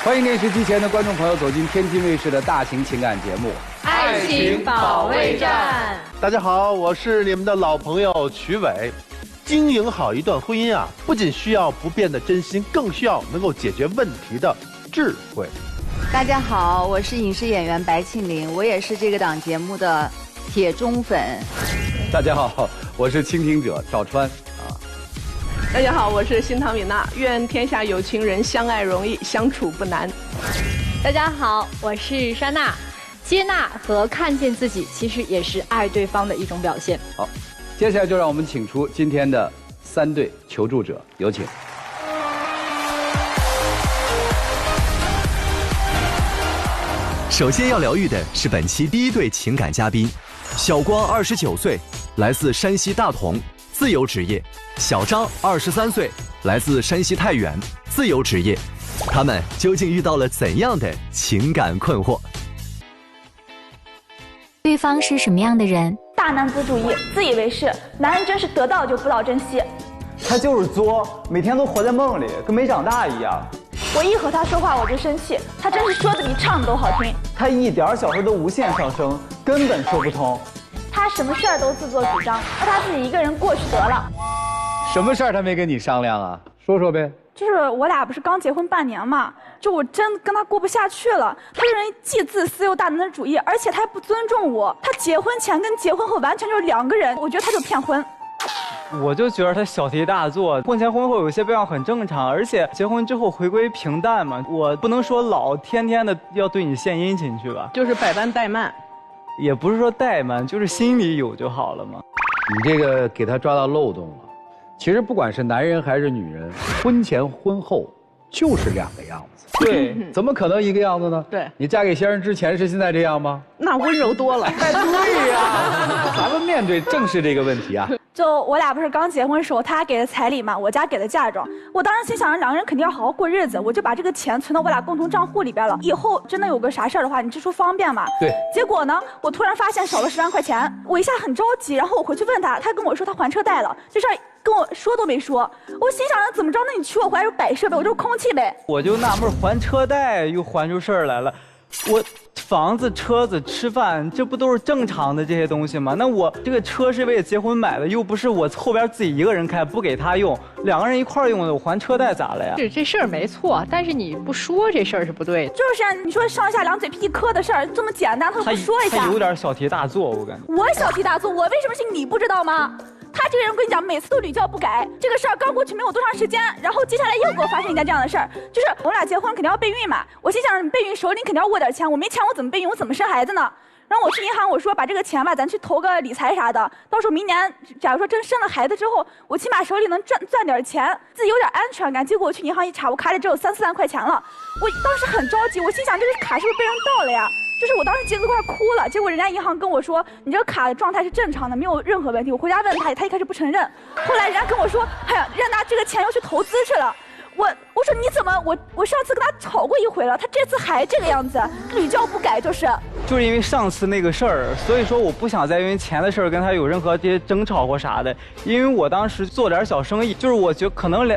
欢迎电视机前的观众朋友走进天津卫视的大型情感节目《爱情保卫战》。大家好，我是你们的老朋友曲伟。经营好一段婚姻啊，不仅需要不变的真心，更需要能够解决问题的智慧。大家好，我是影视演员白庆玲，我也是这个档节目的铁忠粉。大家好，我是倾听者赵川。大家好，我是新唐米娜。愿天下有情人相爱容易，相处不难。大家好，我是莎娜。接纳和看见自己，其实也是爱对方的一种表现。好，接下来就让我们请出今天的3对求助者，有请。首先要疗愈的是本期第1对情感嘉宾，小光29岁，来自山西大同，自由职业；小张23岁，来自山西太原，自由职业。他们究竟遇到了怎样的情感困惑？对方是什么样的人？大男子主义，自以为是，男人真是得到就不到珍惜。他就是作，每天都活在梦里，跟没长大一样。我一和他说话我就生气，他真是说的比唱的都好听。他一点小事都无限上升，根本说不通。他什么事儿都自作主张，让他自己一个人过去得了。什么事儿他没跟你商量啊？说说呗。就是我俩不是刚结婚半年嘛，就我真跟他过不下去了。他这人既自私又大男子主义，而且他还不尊重我。他结婚前跟结婚后完全就是2个人，我觉得他就骗婚。我就觉得他小题大做，婚前婚后有些变化很正常，而且结婚之后回归平淡嘛，我不能说老天天的要对你献殷勤去吧，就是百般怠慢，也不是说怠慢，就是心里有就好了嘛。你这个给他抓到漏洞了。其实不管是男人还是女人，婚前婚后就是2个样子。对，怎么可能一个样子呢？对，你嫁给先生之前是现在这样吗？那温柔多了。对呀，咱们面对正是这个问题啊。就我俩不是刚结婚的时候，他给的彩礼嘛，我家给的嫁妆。我当时心想，2个人肯定要好好过日子，我就把这个钱存到我俩共同账户里边了。以后真的有个啥事儿的话，你支出方便嘛？对。结果呢，我突然发现少了10万块钱，我一下很着急，然后我回去问他，他跟我说他还车贷了，这事儿跟我说都没说。我心想怎么着？那你娶我回来就摆设呗，我就是空气呗。我就纳闷，还车贷又还出事儿来了。我房子、车子、吃饭，这不都是正常的这些东西吗？那我这个车是为了结婚买的，又不是我后边自己一个人开，不给他用，2个人一块用的，我还车贷咋了呀？是这事儿没错，但是你不说这事儿是不对的。就是啊，你说上下2嘴皮一磕的事儿这么简单，他不说一下，他有点小题大做，我感觉。我小题大做，我为什么信你不知道吗？他这个人，我跟你讲，每次都屡教不改。这个事儿刚过去没有多长时间，然后接下来又给我发生一件这样的事儿，就是我们俩结婚肯定要备孕嘛。我心想，你备孕手里肯定要握点钱，我没钱我怎么备孕？我怎么生孩子呢？然后我去银行，我说把这个钱吧，咱去投个理财啥的，到时候明年假如说真生了孩子之后，我起码手里能赚点钱，自己有点安全感。结果我去银行一查，我卡里只有3、4万块钱了。我当时很着急，我心想这个卡是不是被人盗了呀？就是我当时急得都快哭了，结果人家银行跟我说，你这个卡的状态是正常的，没有任何问题。我回家问他，他一开始不承认，后来人家跟我说，哎呀，让拿这个钱又去投资去了。我说你怎么我上次跟他吵过一回了，他这次还这个样子，屡教不改就是。就是因为上次那个事儿，所以说我不想再因为钱的事儿跟他有任何这些争吵或啥的。因为我当时做点小生意，就是我觉得可能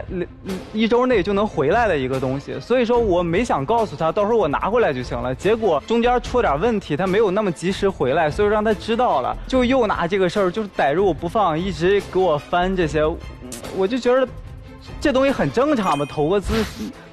1周内就能回来的一个东西，所以说我没想告诉他，到时候我拿回来就行了。结果中间出点问题，他没有那么及时回来，所以让他知道了，就又拿这个事儿就是逮着我不放，一直给我翻这些，我就觉得这东西很正常嘛，投个资。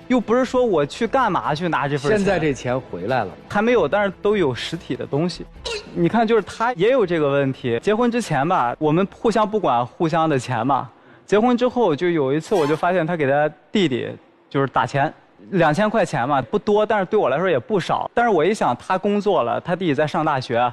又不是说我去干嘛去拿这份钱。现在这钱回来了还没有，但是都有实体的东西。你看，就是他也有这个问题。结婚之前吧，我们互相不管互相的钱嘛。结婚之后，就有一次我就发现他给他弟弟就是打钱，2000块钱嘛，不多，但是对我来说也不少。但是我一想，他工作了，他弟弟在上大学，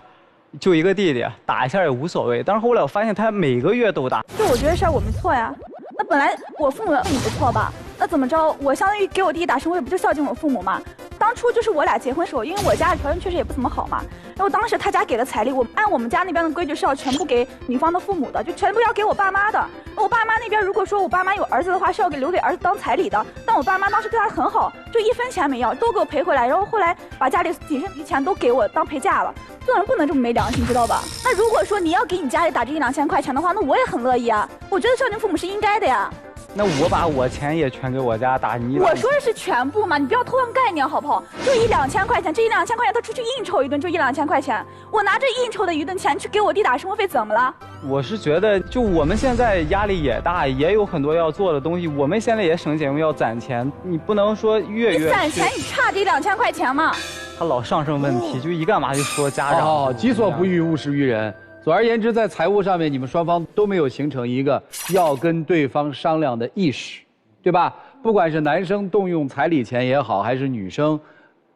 就一个弟弟，打一下也无所谓。但是后来我发现他每个月都打。就我觉得事儿我没错呀。那本来我父母对你不错吧？那怎么着？我相当于给我弟弟打生活费，不就孝敬我父母吗？当初就是我俩结婚的时候，因为我家里条件确实也不怎么好嘛，然后当时他家给的彩礼，按我们家那边的规矩是要全部给女方的父母的，就全部要给我爸妈的。我爸妈那边如果说我爸妈有儿子的话，是要留给儿子当彩礼的。但我爸妈当时对他很好，就1分钱没要，都给我赔回来。然后后来把家里仅剩余钱都给我当陪嫁了。做人不能这么没良心，知道吧？那如果说你要给你家里打这1、2000块钱的话，那我也很乐意啊。我觉得孝敬父母是应该的呀。那我把我钱也全给我家打，你我说的是全部嘛，你不要偷换概念好不好？就1-2千块钱，这1-2千块钱他出去应酬一顿就1-2千块钱，我拿着应酬的一顿钱去给我弟打生活费，怎么了？我是觉得，就我们现在压力也大，也有很多要做的东西，我们现在也省钱，要攒钱，你不能说月你攒钱，你差这1-2千块钱吗？他老上升问题，就一干嘛就说家长。哦，己所不欲，勿施于人。总而言之，在财务上面，你们双方都没有形成一个要跟对方商量的意识，对吧？不管是男生动用彩礼钱也好，还是女生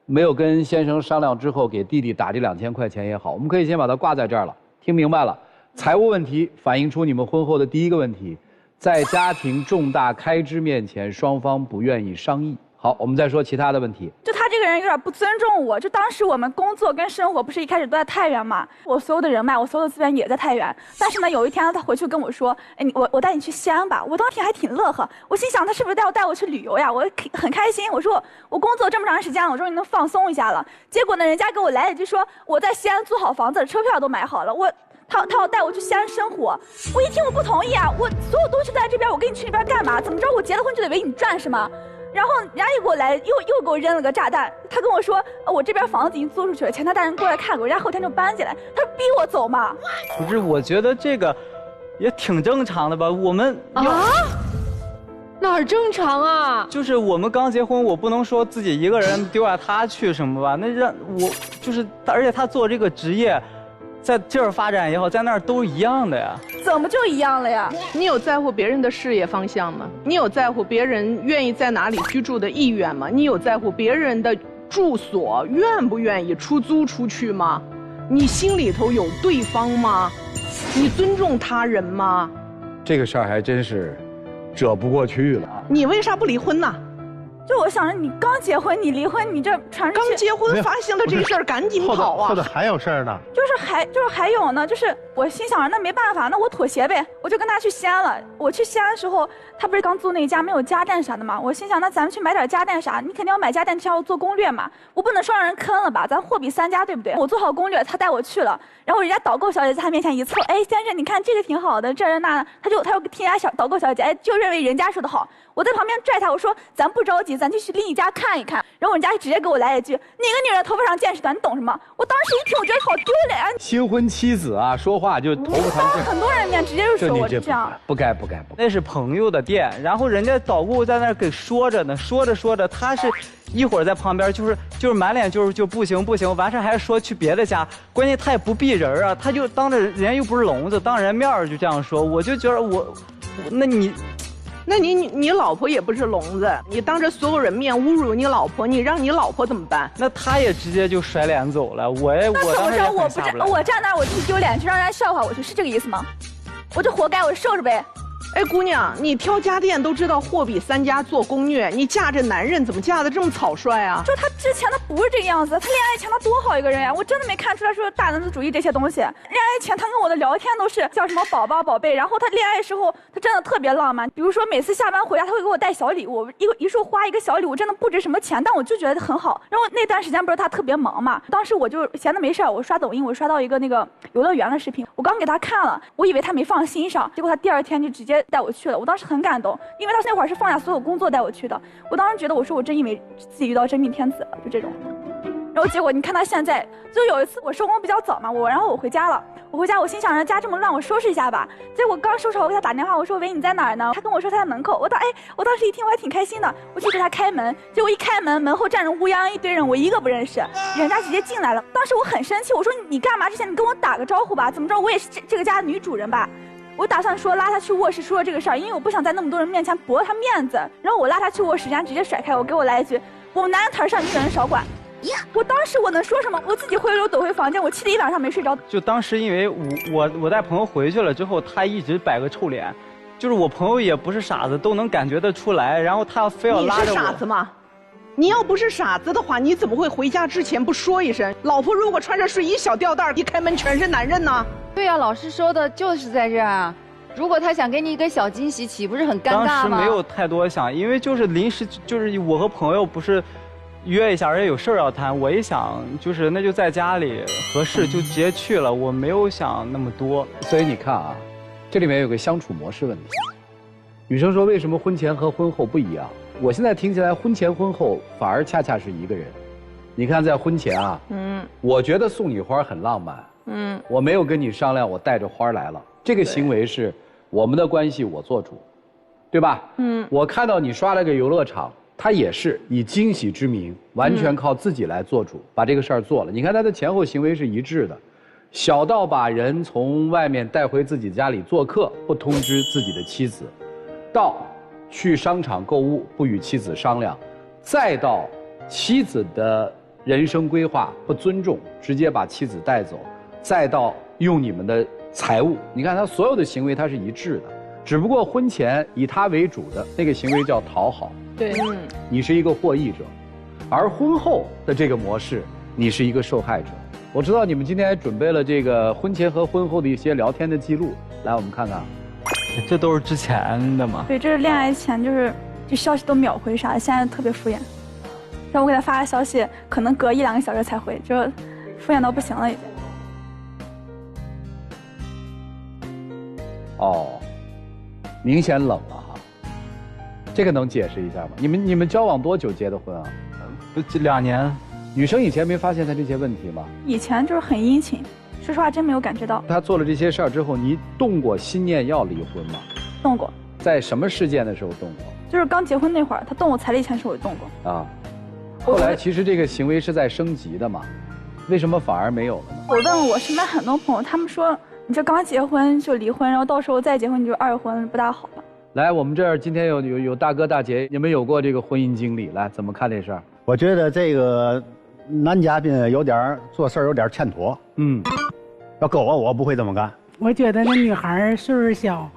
没有跟先生商量之后给弟弟打这2000块钱也好，我们可以先把它挂在这儿了。听明白了，财务问题反映出你们婚后的第一个问题，在家庭重大开支面前，双方不愿意商议。好，我们再说其他的问题。就他这个人有点不尊重我。就当时我们工作跟生活不是一开始都在太原嘛，我所有的人脉，我所有的资源也在太原。但是呢，有一天他回去跟我说，哎，我带你去西安吧。我当天还挺乐呵，我心想他是不是要带我去旅游呀？我很开心。我说我工作这么长时间了，我终于能放松一下了。结果呢，人家给我来了一句说我在西安租好房子，车票都买好了。他要带我去西安生活，我一听我不同意啊！我所有东西都在这边，我跟你去那边干嘛？怎么着？我结了婚就得为你赚是吗？然后人家又给我来，又给我扔了个炸弹。他跟我说，我这边房子已经租出去了，前台大人过来看过，人家后天就搬进来。他逼我走嘛？不是，我觉得这个也挺正常的吧？我们哪儿正常啊？就是我们刚结婚，我不能说自己一个人丢下他去什么吧？那让我就是，而且他做这个职业，在这儿发展也好，在那儿都一样的呀。怎么就一样了呀？你有在乎别人的事业方向吗？你有在乎别人愿意在哪里居住的意愿吗？你有在乎别人的住所愿不愿意出租出去吗？你心里头有对方吗？你尊重他人吗？这个事儿还真是折不过去了。你为啥不离婚呢？就我想着你刚结婚，你离婚，你这传刚结婚发现了这事儿，赶紧跑啊！后头还有事儿呢。就是还有呢，就是我心想着那没办法，那我妥协呗，我就跟他去西安了。我去西安的时候，他不是刚租那家没有家电啥的嘛，我心想那咱们去买点家电啥，你肯定要买家电，之前要做攻略嘛，我不能说让人坑了吧，咱货比三家对不对？我做好攻略，他带我去了，然后人家导购小姐在他面前一凑，哎，先生你看这个挺好的，这那，他又听人家导购小姐，哎，就认为人家说的好。我在旁边拽他，我说咱不着急，咱就去另一家看一看。然后人家直接给我来一句：“哪个女人头发上见识短？你懂什么？”我当时一听，我觉得好丢脸啊！新婚妻子啊，说话就头发当很多人面直接就说我这样，不该。那是朋友的店，然后人家导购在那儿给说着呢，说着，他是一会儿在旁边就是满脸就不行，完事还说去别的家，关键他也不避人啊，他就当着人又不是聋子，当人面就这样说，我就觉得那你老婆也不是聋子，你当着所有人面侮辱你老婆，你让你老婆怎么办？那他也直接就甩脸走了，我当时也很下不来。我站那儿我去丢脸，去让人家笑话我去，是这个意思吗？我就活该，我受着呗。哎，姑娘，你挑家电都知道货比三家做攻略，你嫁这男人怎么嫁得这么草率啊？就他之前他不是这个样子，他恋爱前他多好一个人呀，我真的没看出来说大男子主义这些东西。恋爱前他跟我的聊天都是叫什么宝宝宝贝，然后他恋爱时候他真的特别浪漫，比如说每次下班回家他会给我带小礼物，一束花一个小礼物真的不值什么钱，但我就觉得很好。然后那段时间不是他特别忙嘛，当时我就闲的没事，我刷抖音，我刷到一个那个游乐园的视频，我刚给他看了，我以为他没放心上，结果他第二天就直接带我去了，我当时很感动，因为他那会儿是放下所有工作带我去的。我当时觉得，我说我真以为自己遇到真命天子了，就这种。然后结果你看他现在，就有一次我收工比较早嘛，然后我回家了。我回家我心想着家这么乱，我收拾一下吧。结果刚收拾好，我给他打电话，我说喂你在哪儿呢？他跟我说他在门口。我当时一听我还挺开心的，我去给他开门。结果一开门，门后站着乌泱一堆人，我一个不认识，人家直接进来了。当时我很生气，我说你干嘛？之前你跟我打个招呼吧，怎么着我也是这个家的女主人吧。我打算说拉他去卧室说这个事儿，因为我不想在那么多人面前驳他面子。然后我拉他去卧室，人家直接甩开我，给我来一句：“我们男人摊上，女人少管。”我当时我能说什么？我自己灰溜抖回房间，我气得一晚上没睡着。就当时因为我带朋友回去了之后，他一直摆个臭脸，就是我朋友也不是傻子，都能感觉得出来。然后他非要拉着我。你是傻子吗？你要不是傻子的话，你怎么会回家之前不说一声？老婆如果穿着睡衣小吊带，一开门全是男人呢？对呀，老师说的就是在这儿啊。如果他想给你一个小惊喜，岂不是很尴尬吗？当时没有太多想，因为就是临时，就是我和朋友不是约一下，而且有事儿要谈。我一想，就是那就在家里合适就直接去了，我没有想那么多。所以你看啊，这里面有个相处模式问题。女生说为什么婚前和婚后不一样？我现在听起来婚前婚后反而恰恰是一个人。你看在婚前啊，我觉得送你花很浪漫，我没有跟你商量，我带着花来了，这个行为是我们的关系我做主，对吧？我看到你刷了个游乐场，他也是以惊喜之名，完全靠自己来做主，把这个事儿做了。你看他的前后行为是一致的，小到把人从外面带回自己家里做客，不通知自己的妻子，到去商场购物不与妻子商量，再到妻子的人生规划不尊重，直接把妻子带走，再到用你们的财物，你看他所有的行为他是一致的，只不过婚前以他为主的那个行为叫讨好，对，你是一个获益者，而婚后的这个模式，你是一个受害者。我知道你们今天还准备了这个婚前和婚后的一些聊天的记录，来我们看看。这都是之前的嘛？对，这是恋爱前就消息都秒回啥的，现在特别敷衍。让我给他发个消息，可能隔1-2个小时才回，就敷衍到不行了已经。哦，明显冷了哈，这个能解释一下吗？你们交往多久结的婚啊？2年。女生以前没发现他这些问题吗？以前就是很殷勤，说实话真没有感觉到。他做了这些事儿之后，你动过心念要离婚吗？动过。在什么事件的时候动过？就是刚结婚那会儿，他动我彩礼钱时候我动过。啊。后来其实这个行为是在升级的嘛，为什么反而没有了呢？我问我身边很多朋友，他们说你这刚结婚就离婚，然后到时候再结婚你就2婚，不大好了。来，我们这儿今天有大哥大姐，你们有过这个婚姻经历，来怎么看这事儿？我觉得这个男嘉宾做事有点欠妥。要搁我不会这么干。我觉得那女孩岁数小，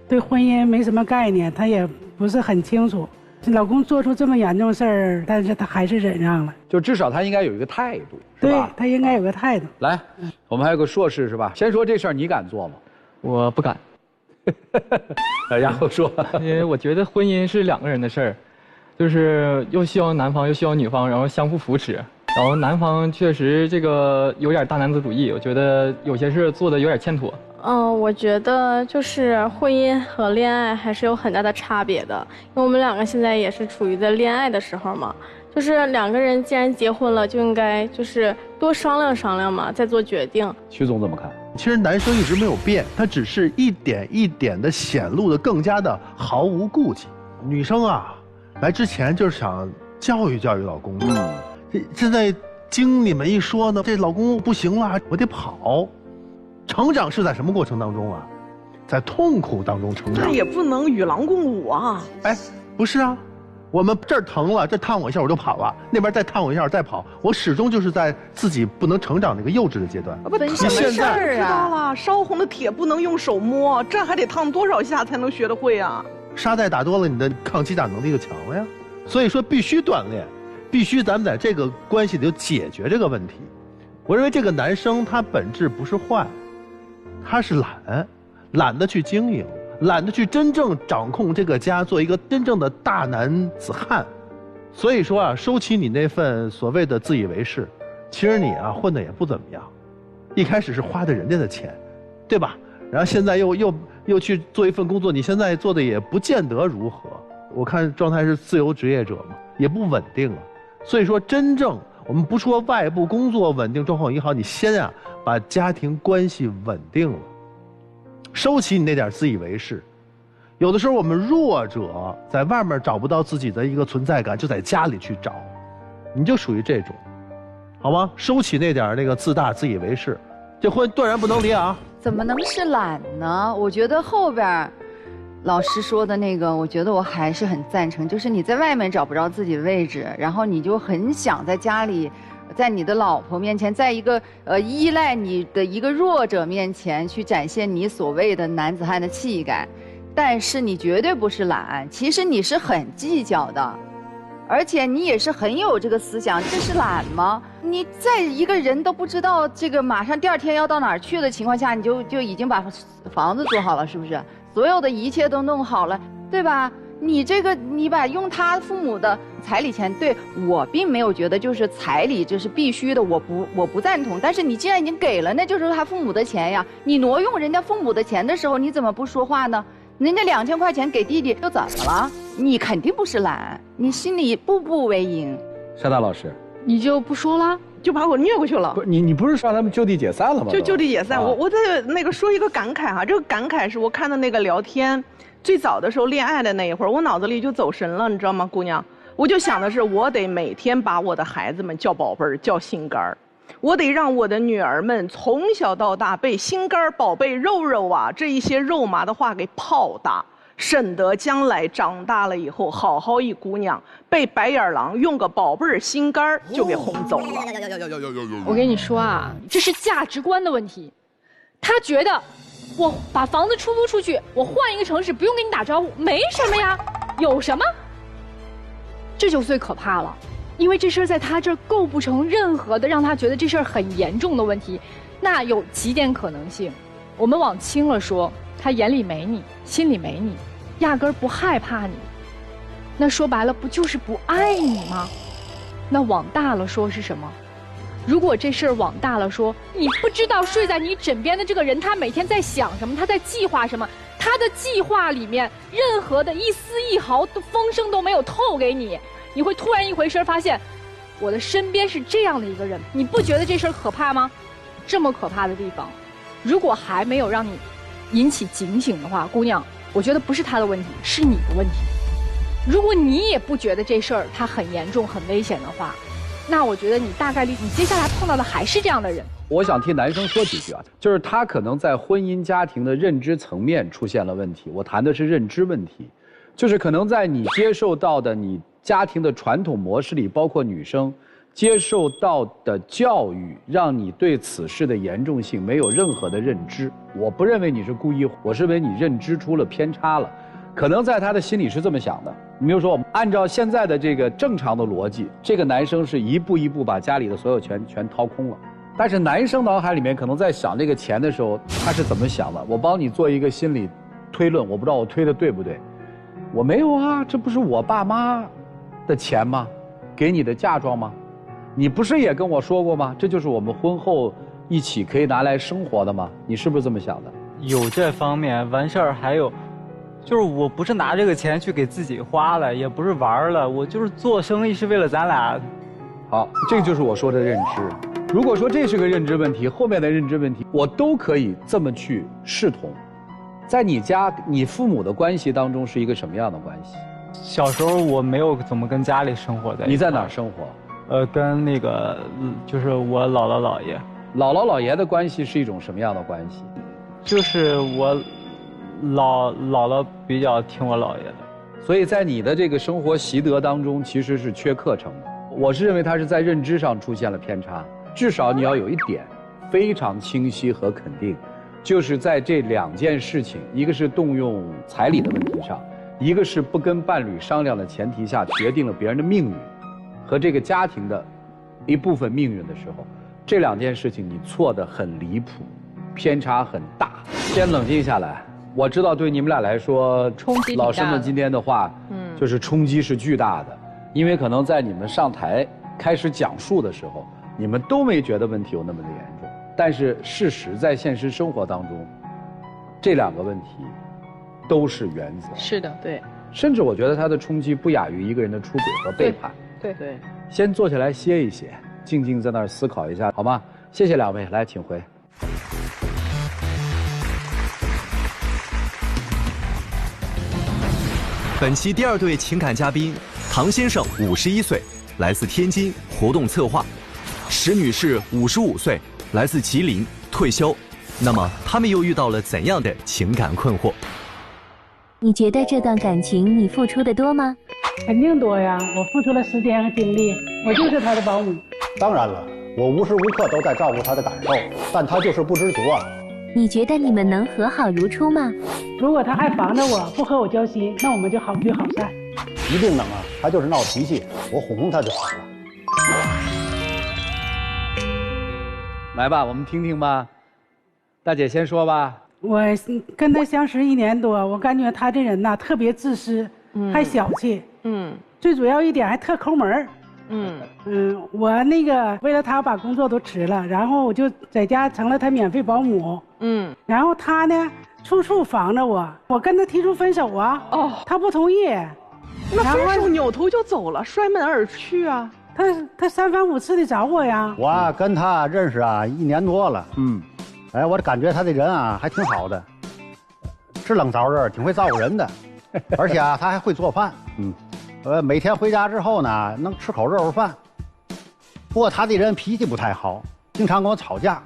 对婚姻没什么概念，她也不是很清楚。老公做出这么严重事儿，但是她还是忍让了。就至少她应该有一个态度，是吧？对，她应该有个态度。来，我们还有个硕士是吧？先说这事儿，你敢做吗？我不敢。然后说，因为我觉得婚姻是2个人的事儿，就是又需要男方又需要女方，然后相互扶持。然后男方确实这个有点大男子主义，我觉得有些事做的有点欠妥。我觉得就是婚姻和恋爱还是有很大的差别的，因为我们2个现在也是处于在恋爱的时候嘛，就是2个人既然结婚了，就应该就是多商量商量嘛，再做决定。徐总怎么看？其实男生一直没有变，他只是一点一点的显露的更加的毫无顾忌。女生啊，来之前就是想教育教育老公的。现在经你们一说呢，这老公不行了，我得跑。成长是在什么过程当中啊？在痛苦当中成长。那也不能与狼共舞啊！哎，不是啊，我们这儿疼了，这烫我一下我就跑了，那边再烫我一下再跑，我始终就是在自己不能成长那个幼稚的阶段。不，你现在知道了，烧红的铁不能用手摸，这还得烫多少下才能学得会啊？沙袋打多了，你的抗击打能力就强了呀。所以说必须锻炼，必须咱们在这个关系里就解决这个问题。我认为这个男生他本质不是坏，他是懒得去经营，懒得去真正掌控这个家，做一个真正的大男子汉。所以说啊，收起你那份所谓的自以为是，其实你啊混得也不怎么样。一开始是花的人家的钱，对吧？然后现在又去做一份工作，你现在做的也不见得如何。我看状态是自由职业者嘛，也不稳定了。所以说，真正我们不说外部工作稳定状况也好，你先啊把家庭关系稳定了，收起你那点自以为是。有的时候我们弱者在外面找不到自己的一个存在感，就在家里去找，你就属于这种，好吗？收起那点那个自大自以为是，这婚断然不能离啊！怎么能是懒呢？我觉得后边老师说的那个，我觉得我还是很赞成，就是你在外面找不着自己的位置，然后你就很想在家里，在你的老婆面前，在一个依赖你的一个弱者面前去展现你所谓的男子汉的气概，但是你绝对不是懒，其实你是很计较的，而且你也是很有这个思想，这是懒吗？你在一个人都不知道这个马上第2天要到哪儿去的情况下，你就已经把房子做好了，是不是？所有的一切都弄好了，对吧？你这个你把用他父母的彩礼钱，对，我并没有觉得就是彩礼这是必须的，我不赞同。但是你既然已经给了，那就是他父母的钱呀。你挪用人家父母的钱的时候，你怎么不说话呢？人家2000块钱给弟弟又怎么了？你肯定不是懒，你心里步步为营。山大老师，你就不说了，就把我虐过去了。不是你不是让他们就地解散了吗？就地解散。我在那个说一个感慨哈，这个感慨是我看的那个聊天，最早的时候恋爱的那一会儿，我脑子里就走神了，你知道吗，姑娘？我就想的是，我得每天把我的孩子们叫宝贝儿，叫心肝儿。我得让我的女儿们从小到大被心肝儿、宝贝、肉肉啊这一些肉麻的话给泡大，省得将来长大了以后，好好一姑娘被白眼狼用个宝贝儿心肝儿就给轰走了。我跟你说啊，这是价值观的问题。他觉得我把房子出租出去，我换一个城市不用跟你打招呼，没什么呀，有什么？这就最可怕了。因为这事儿在他这儿构不成任何的让他觉得这事儿很严重的问题，那有几点可能性。我们往轻了说，他眼里没你，心里没你，压根儿不害怕你。那说白了，不就是不爱你吗？那往大了说是什么？如果这事儿往大了说，你不知道睡在你枕边的这个人，他每天在想什么，他在计划什么，他的计划里面任何的一丝一毫的风声都没有透给你。你会突然一回身发现，我的身边是这样的一个人，你不觉得这事儿可怕吗？这么可怕的地方，如果还没有让你引起警醒的话，姑娘，我觉得不是他的问题，是你的问题。如果你也不觉得这事儿它很严重、很危险的话，那我觉得你大概率你接下来碰到的还是这样的人。我想替男生说几句啊，就是他可能在婚姻家庭的认知层面出现了问题。我谈的是认知问题，就是可能在你接受到的你家庭的传统模式里，包括女生接受到的教育，让你对此事的严重性没有任何的认知。我不认为你是故意，我是认为你认知出了偏差了。可能在他的心里是这么想的。你比如说，按照现在的这个正常的逻辑，这个男生是一步一步把家里的所有权全掏空了。但是男生脑海里面可能在想这个钱的时候，他是怎么想的？我帮你做一个心理推论，我不知道我推的对不对。我没有啊，这不是我爸妈的钱吗？给你的嫁妆吗？你不是也跟我说过吗？这就是我们婚后一起可以拿来生活的吗？你是不是这么想的？有这方面，完事儿还有，就是我不是拿这个钱去给自己花了，也不是玩了，我就是做生意是为了咱俩。好，这就是我说的认知。如果说这是个认知问题，后面的认知问题我都可以这么去视同。在你家，你父母的关系当中是一个什么样的关系？小时候我没有怎么跟家里生活在一起。你在哪儿生活？跟那个就是我姥姥姥爷。姥姥姥爷的关系是一种什么样的关系？就是我姥姥比较听我姥爷的，所以在你的这个生活习得当中，其实是缺课程的。我是认为他是在认知上出现了偏差，至少你要有一点非常清晰和肯定，就是在这两件事情，一个是动用彩礼的问题上，一个是不跟伴侣商量的前提下决定了别人的命运和这个家庭的一部分命运的时候，这两件事情你错得很离谱，偏差很大。先冷静下来，我知道对你们俩来说，冲击挺大的。老师们今天的话，就是冲击是巨大的，因为可能在你们上台开始讲述的时候，你们都没觉得问题有那么的严重，但是事实在现实生活当中，这两个问题都是原则。是的，对。甚至我觉得它的冲击不亚于一个人的出轨和背叛。对对。先坐下来歇一歇，静静在那儿思考一下，好吗？谢谢两位，来，请回。本期第二对情感嘉宾，唐先生51岁，来自天津，活动策划；石女士55岁，来自吉林，退休。那么他们又遇到了怎样的情感困惑？你觉得这段感情你付出的多吗？肯定多呀，我付出了时间和精力，我就是他的保姆。当然了，我无时无刻都在照顾他的感受，但他就是不知足啊。你觉得你们能和好如初吗？如果他还防着我，不和我交心，那我们就好聚好散。一定能啊，他就是闹脾气，我哄哄他就好了。来吧，我们听听吧。大姐先说吧。我跟他相识1年多，我感觉他这人呐特别自私，还小气，最主要一点还特抠门。我那个为了他把工作都辞了，然后我就在家成了他免费保姆。然后他呢处处防着我，我跟他提出分手啊，他不同意。那分手扭头就走了，摔门而去啊。他三番五次的找我呀。我跟他认识啊1年多了，哎，我感觉他这人啊还挺好的，是冷找人，挺会照顾人的，而且啊他还会做饭，每天回家之后呢能吃口热乎饭。不过他这人脾气不太好，经常跟我吵架，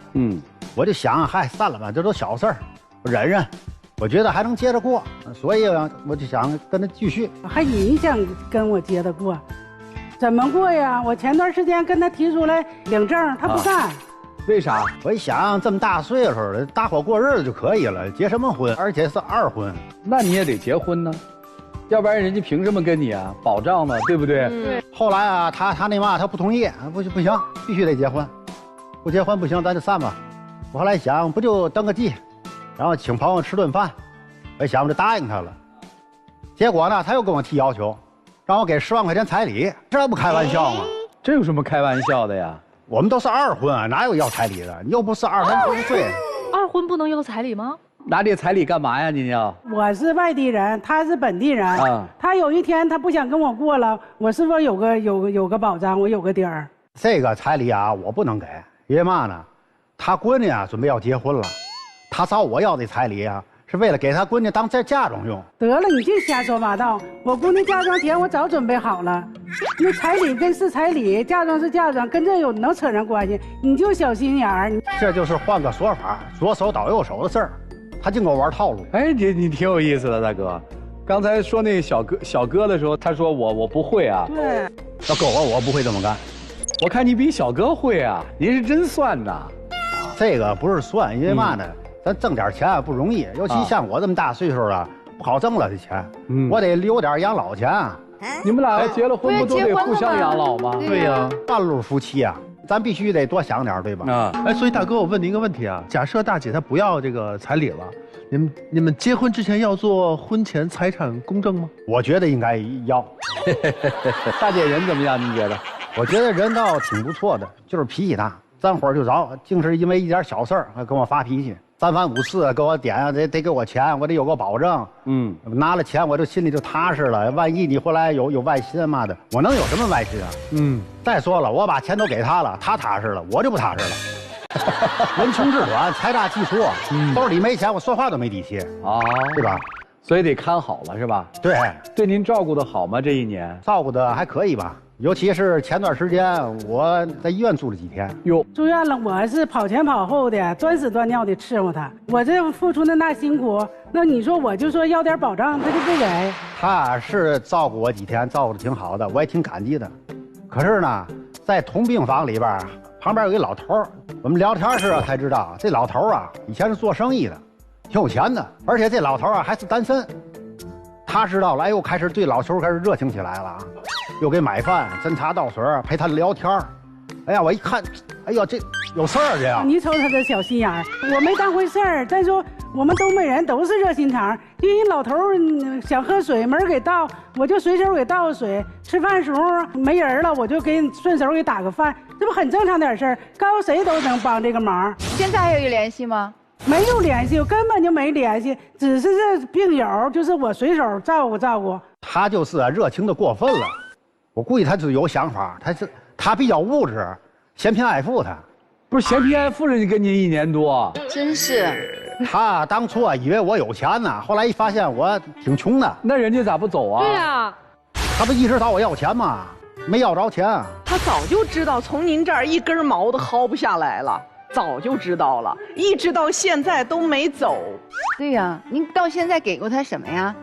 我就想，嗨，散了吧，这都小事儿，忍忍。我觉得还能接着过，所以我就想跟他继续。还你想跟我接着过？怎么过呀？我前段时间跟他提出来领证，他不干。为啥？我一想，这么大岁数了，大伙过日子就可以了，结什么婚？而且是2婚，那你也得结婚呢，要不然人家凭什么跟你啊？保障呢，对不对？对。后来啊，他那嘛，他不同意，不行，必须得结婚，不结婚不行，咱就散吧。我后来想，不就登个记，然后请朋友吃顿饭，我一想我就答应他了。结果呢，他又跟我提要求，让我给10万块钱彩礼，这不开玩笑吗？这有什么开玩笑的呀？我们都是2婚啊，哪有要彩礼的？你又不是23、40岁。2婚不能要彩礼吗？拿这彩礼干嘛呀？你要？我是外地人，他是本地人。他有一天他不想跟我过了，我是不是有个保障？我有个底儿。这个彩礼啊，我不能给，因为嘛呢？他闺女啊准备要结婚了，他找我要这彩礼啊，是为了给他闺女当这嫁妆用。得了，你净瞎说八道！我姑娘嫁妆钱我早准备好了，那彩礼跟是彩礼，嫁妆是嫁妆，跟这能扯上关系？你就小心眼儿。这就是换个说法，左手倒右手的事儿。他净给我玩套路。哎，你挺有意思的，大哥。刚才说那小哥的时候，他说我不会啊。对。要搁我不会这么干。我看你比小哥会啊，您是真算呐。这个不是算，因为嘛呢？咱挣点钱不容易，尤其像我这么大岁数了，不好挣了这钱。我得留点养老钱啊。你们俩结了婚不都得互相养老吗？对呀，半路夫妻啊，咱必须得多想点，对吧？哎，所以大哥，我问您一个问题啊，假设大姐她不要这个彩礼了，你们结婚之前要做婚前财产公证吗？我觉得应该要。大姐人怎么样？您觉得？我觉得人倒挺不错的，就是脾气大，沾火就着，净是因为一点小事儿还跟我发脾气。3番5次给我点，得给我钱，我得有个保证。拿了钱我就心里就踏实了。万一你回来有外心嘛的，我能有什么外心啊？再说了，我把钱都给他了，他踏实了，我就不踏实了。人穷志短，财大气粗，兜里没钱，我说话都没底气啊，对吧？所以得看好了，是吧？对，对您照顾的好吗？这1年照顾的还可以吧。尤其是前段时间我在医院住了几天，住院了，我是跑前跑后的，端屎端尿的伺候他。我这付出的那辛苦，那你说我就说要点保障，他就不给。他是照顾我几天，照顾的挺好的，我也挺感激的。可是呢，在同病房里边，旁边有一老头，我们聊天时才知道，这老头啊以前是做生意的，挺有钱的，而且这老头啊还是单身。他知道了，哎呦，开始对老头开始热情起来了啊。又给买饭、斟茶倒水，陪他聊天。哎呀，我一看，哎呀，这有事儿这样。你瞅他这小心眼儿，我没当回事儿。再说我们东北人都是热心肠，因为老头想喝水，门给倒，我就随手给倒水。吃饭时候没人了，我就顺手给打个饭，这不很正常点事儿？告诉谁都能帮这个忙。现在还有联系吗？没有联系，我根本就没联系，只是这病友，就是我随手照顾照顾。他就是热情的过分了。我估计他就有想法，他比较物质，嫌贫爱富。他不是嫌贫爱富，人家跟您1年多，真是。他当初啊以为我有钱呢，后来一发现我挺穷的。那人家咋不走啊？对啊，他不一直找我要钱吗？没要着钱。他早就知道从您这儿1根毛都薅不下来了，早就知道了，一直到现在都没走。对呀，您到现在给过他什么呀？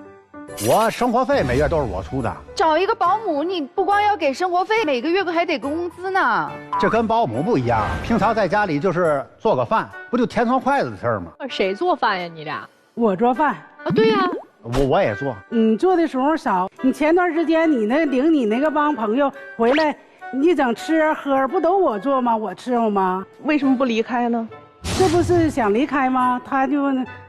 我生活费每月都是我出的。找一个保姆，你不光要给生活费，每个月还得工资呢。这跟保姆不一样，平常在家里就是做个饭，不就添双筷子的事儿吗？谁做饭呀？你俩？我做饭啊，对呀。我也做。你做的时候少。你前段时间领你那个帮朋友回来，你整吃喝不都我做吗？我伺候吗？为什么不离开呢？这不是想离开吗？他就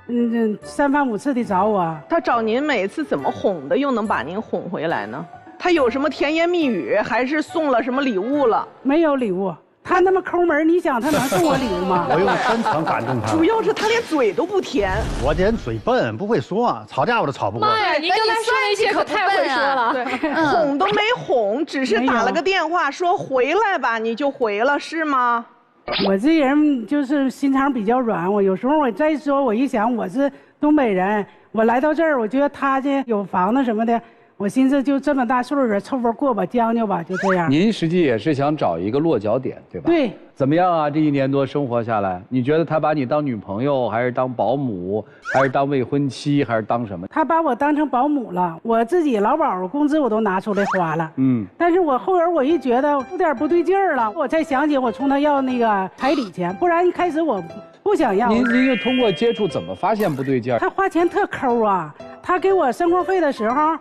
3番5次的找我。他找您每次怎么哄的，又能把您哄回来呢？他有什么甜言蜜语，还是送了什么礼物了？没有礼物。他那么抠门，你想他能送我礼物吗？我用真诚感动他。主要是他连嘴都不甜。我这人嘴笨，不会说，吵架我都吵不过。妈呀，您刚才说那些可太会说了。对，哄都没哄，只是打了个电话说回来吧，你就回了是吗？我这人就是心肠比较软，我有时候我再说，我一想我是东北人，我来到这儿，我觉得他这有房子什么的。我寻思就这么大岁数，凑合过吧，将就吧，就这样。您实际也是想找一个落脚点，对吧？对。怎么样啊？这1年多生活下来，你觉得他把你当女朋友，还是当保姆，还是当未婚妻，还是当什么？他把我当成保姆了，我自己劳保工资我都拿出来花了。但是我后边我一觉得有点不对劲儿了，我才想起我从他要那个彩礼钱，不然一开始我不想要。您是通过接触怎么发现不对劲儿？他花钱特抠啊。他给我生活费的时候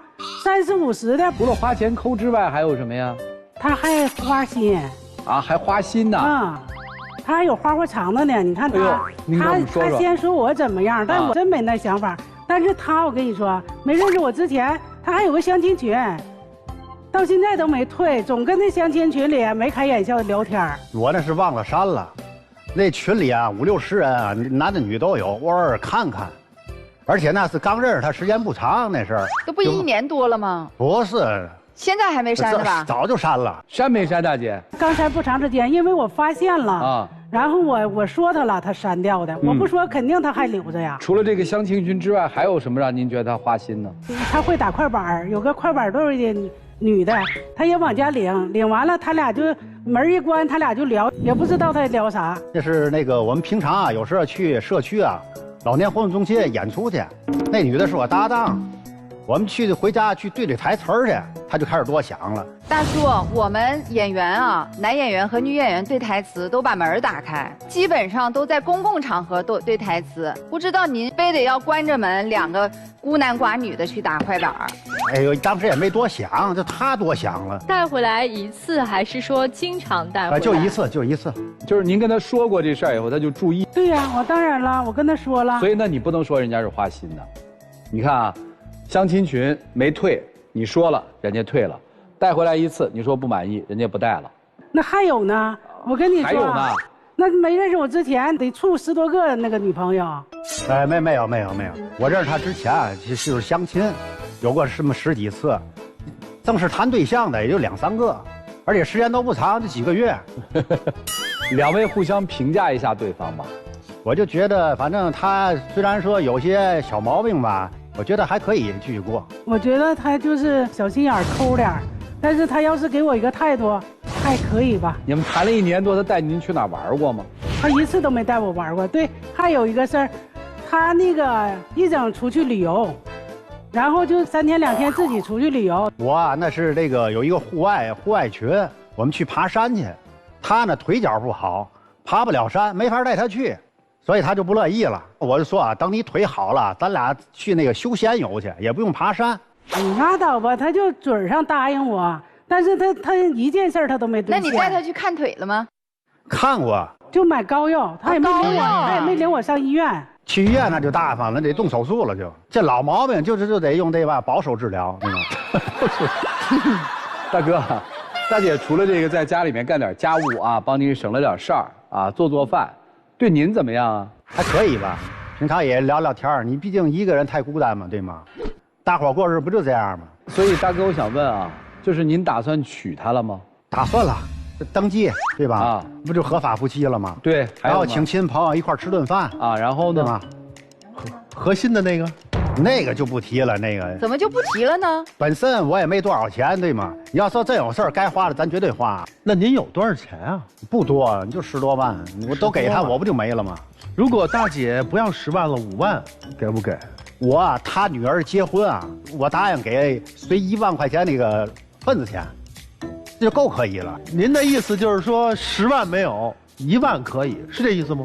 ，30、50的。除了花钱抠之外，还有什么呀？他还花心。啊，还花心呢？他还有花花肠子呢。你看他，他先说我怎么样，但我真没那想法。但是他，我跟你说，没认识我之前，他还有个相亲群，到现在都没退，总跟那相亲群里眉开眼笑的聊天。我那是忘了删了，那群里啊50、60人啊，男的女都有，偶尔看看。而且那是刚认识他，时间不长，那事儿都不1年多了吗？不是，现在还没删呢吧？早就删了，删没删，大姐？刚删不长时间，因为我发现了啊，然后我说他了，他删掉的，我不说肯定他还留着呀。除了这个相亲群之外，还有什么让您觉得他花心呢？他会打快板，有个快板队的女的，他也往家领完了，他俩就门一关，他俩就聊，也不知道他聊啥。这是那个我们平常啊，有时候去社区啊。老年活动中心演出去，那女的是我搭档，我们去回家去对这台词儿去，她就开始多想了。大叔，我们演员啊，男演员和女演员对台词都把门打开，基本上都在公共场合都对台词。不知道您非得要关着门，2个孤男寡女的去打快板？哎呦，当时也没多想，就他多想了。带回来1次，还是说经常带回来？就一次，就是您跟他说过这事儿以后，他就注意。对呀，我当然了，我跟他说了。所以那你不能说人家是花心的。你看啊，相亲群没退，你说了，人家退了；带回来1次，你说不满意，人家不带了。那还有呢，我跟你说，还有呢。那没认识我之前得处10多个那个女朋友。哎，没有，我认识他之前就是相亲，有过什么10几次，正式谈对象的也就2、3个，而且时间都不长，就几个月。2位互相评价一下对方吧。我就觉得，反正他虽然说有些小毛病吧，我觉得还可以继续过。我觉得他就是小心眼抠点，但是他要是给我一个态度，还可以吧。你们谈了1年多，他带您去哪儿玩过吗？他1次都没带我玩过。对，还有一个事儿，他那个一整出去旅游，然后就3天2天自己出去旅游。我啊，那是这个有一个户外群，我们去爬山去，他呢腿脚不好，爬不了山，没法带他去。所以他就不乐意了，我就说啊，等你腿好了，咱俩去那个休闲游去，也不用爬山。你拉倒吧，他就嘴上答应我，但是他一件事他都没兑现。那你带他去看腿了吗？看过，就买膏药，他也没领我，他也没领我上医院。去医院那就大方了，那得动手术了就。这老毛病就得用这吧保守治疗，大哥，大姐除了这个在家里面干点家务啊，帮你省了点事儿啊，做饭。对您怎么样啊？还可以吧，平常也聊聊天你毕竟一个人太孤单嘛，对吗？大伙过日不就这样吗？所以大哥，我想问啊，就是您打算娶她了吗？打算了，登记对吧？啊，不就合法夫妻了吗？对，然后请亲朋友一块吃顿饭啊，然后呢？核心的那个就不提了，那个怎么就不提了呢？本身我也没多少钱，对吗？你要说真有事儿该花的，咱绝对花。那您有多少钱啊？不多，你就10多万，我都给他，我不就没了吗？如果大姐不要10万了，5万，给不给？他女儿结婚啊，我答应给随1万块钱那个份子钱，这就够可以了。您的意思就是说10万没有？1万可以，是这意思吗？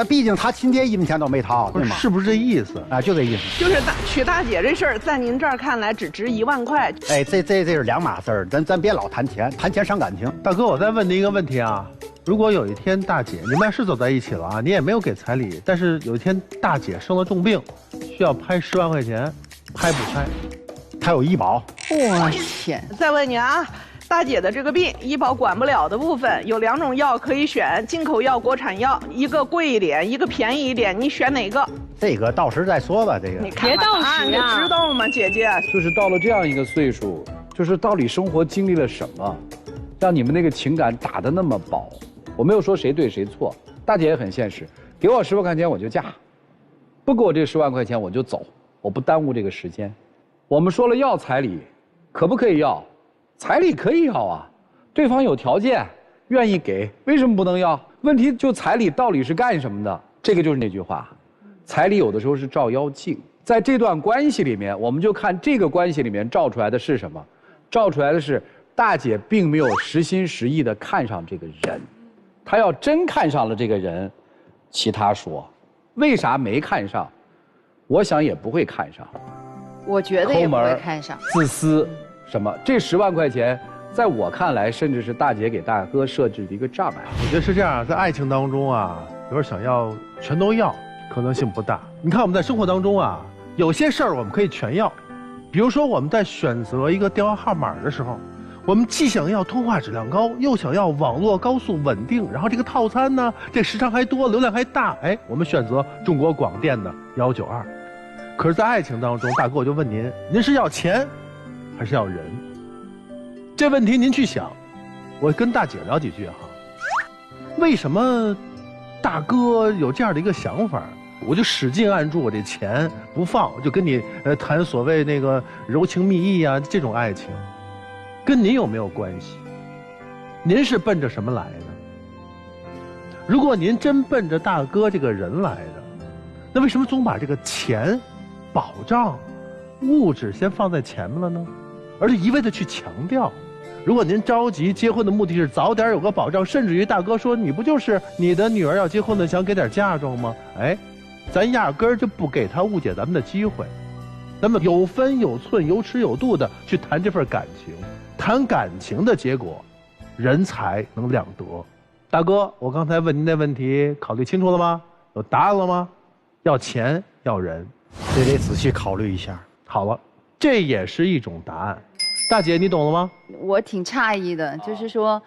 毕竟他亲爹1分钱都没掏，对吗？是不是这意思啊？就这意思。就是娶大姐这事儿，在您这儿看来只值1万块。哎，这是2码事儿，咱别老谈钱，谈钱伤感情。大哥，我再问您一个问题啊，如果有一天大姐你们俩是走在一起了啊，你也没有给彩礼，但是有一天大姐生了重病，需要拍10万块钱，拍不拍？她有医保，我天！再问你啊，大姐的这个病，医保管不了的部分有2种药可以选，进口药、国产药，一个贵一点，一个便宜一点，你选哪个？这个到时再说吧。这个你看答案就知道了吗，姐姐？就是到了这样一个岁数，就是到底生活经历了什么，让你们那个情感打得那么薄？我没有说谁对谁错，大姐也很现实，给我10万块钱我就嫁，不给我这10万块钱我就走，我不耽误这个时间。我们说了要彩礼，可不可以要？彩礼可以要啊，对方有条件，愿意给，为什么不能要？问题就彩礼到底是干什么的？这个就是那句话，彩礼有的时候是照妖镜。在这段关系里面，我们就看这个关系里面照出来的是什么？照出来的是大姐并没有实心实意的看上这个人，她要真看上了这个人，其他说，为啥没看上？我想也不会看上。我觉得也不会看上。自私，什么？这10万块钱，在我看来，甚至是大姐给大哥设置的一个障碍。我觉得是这样，在爱情当中啊，有时候想要全都要，可能性不大。你看我们在生活当中啊，有些事儿我们可以全要，比如说我们在选择一个电话号码的时候，我们既想要通话质量高，又想要网络高速稳定，然后这个套餐呢，这时长还多，流量还大，哎，我们选择中国广电的192。可是，在爱情当中，大哥我就问您，您是要钱，还是要人？这问题您去想。我跟大姐聊几句哈。为什么大哥有这样的一个想法？我就使劲按住我这钱不放，就跟你谈所谓那个柔情蜜意啊，这种爱情，跟您有没有关系？您是奔着什么来的？如果您真奔着大哥这个人来的，那为什么总把这个钱、保障、物质先放在前面了呢？而且一味的去强调。如果您着急结婚的目的是早点有个保障，甚至于大哥说你不就是你的女儿要结婚了，想给点嫁妆吗？哎，咱压根儿就不给他误解咱们的机会。咱们有分有寸、有尺有度的去谈这份感情，谈感情的结果，人才能两得。大哥，我刚才问您的问题考虑清楚了吗？有答案了吗？要钱要人，这得仔细考虑一下。好了，这也是一种答案。大姐，你懂了吗？我挺诧异的，就是说，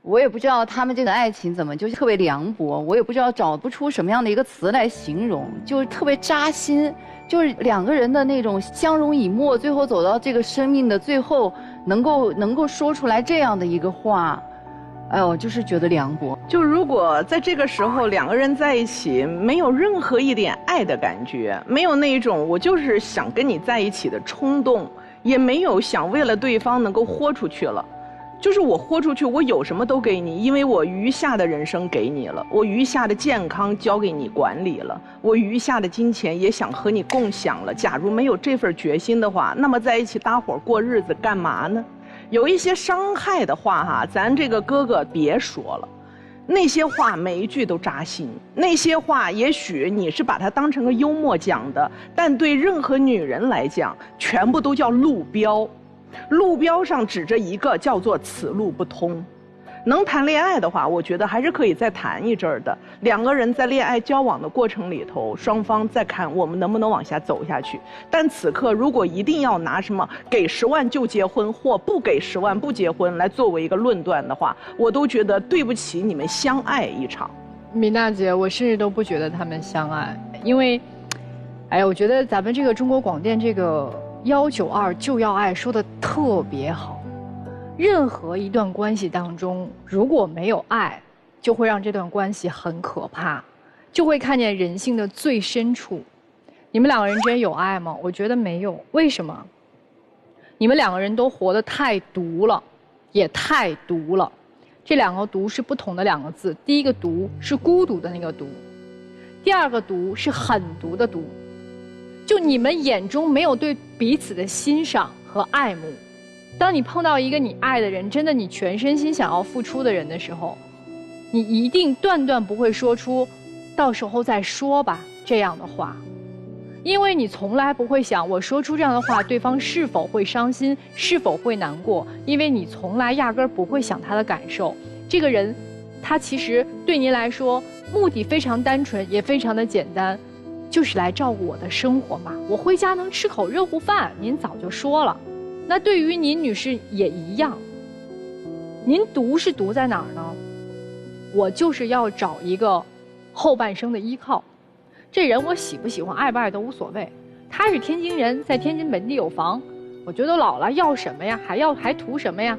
我也不知道他们这个爱情怎么就特别凉薄，我也不知道找不出什么样的一个词来形容，就是特别扎心，就是两个人的那种相濡以沫，最后走到这个生命的最后，能够说出来这样的一个话。哎呦，就是觉得凉薄。就如果在这个时候两个人在一起，没有任何一点爱的感觉，没有那种我就是想跟你在一起的冲动，也没有想为了对方能够豁出去了，就是我豁出去，我有什么都给你，因为我余下的人生给你了，我余下的健康交给你管理了，我余下的金钱也想和你共享了。假如没有这份决心的话，那么在一起搭伙过日子干嘛呢？有一些伤害的话哈，咱这个哥哥别说了，那些话每一句都扎心，那些话也许你是把它当成个幽默讲的，但对任何女人来讲，全部都叫路标，路标上指着一个叫做此路不通。能谈恋爱的话，我觉得还是可以再谈一阵儿的。两个人在恋爱交往的过程里头，双方再看我们能不能往下走下去。但此刻如果一定要拿什么给10万就结婚或不给10万不结婚来作为一个论断的话，我都觉得对不起你们相爱一场。米娜姐，我甚至都不觉得他们相爱，因为，哎呀，我觉得咱们这个中国广电这个192就要爱说的特别好。任何一段关系当中，如果没有爱，就会让这段关系很可怕，就会看见人性的最深处。你们两个人之间有爱吗？我觉得没有。为什么？你们两个人都活得太毒了，也太毒了。这两个毒是不同的两个字。第一个毒是孤独的那个毒，第二个毒是狠毒的毒。就你们眼中没有对彼此的欣赏和爱慕。当你碰到一个你爱的人，真的你全身心想要付出的人的时候，你一定断断不会说出到时候再说吧这样的话，因为你从来不会想我说出这样的话对方是否会伤心，是否会难过，因为你从来压根儿不会想他的感受。这个人他其实对您来说目的非常单纯，也非常的简单，就是来照顾我的生活嘛，我回家能吃口热乎饭，您早就说了。那对于您女士也一样，您毒是毒在哪儿呢？我就是要找一个后半生的依靠，这人我喜不喜欢、爱不爱都无所谓。他是天津人，在天津本地有房，我觉得老了要什么呀？还图什么呀？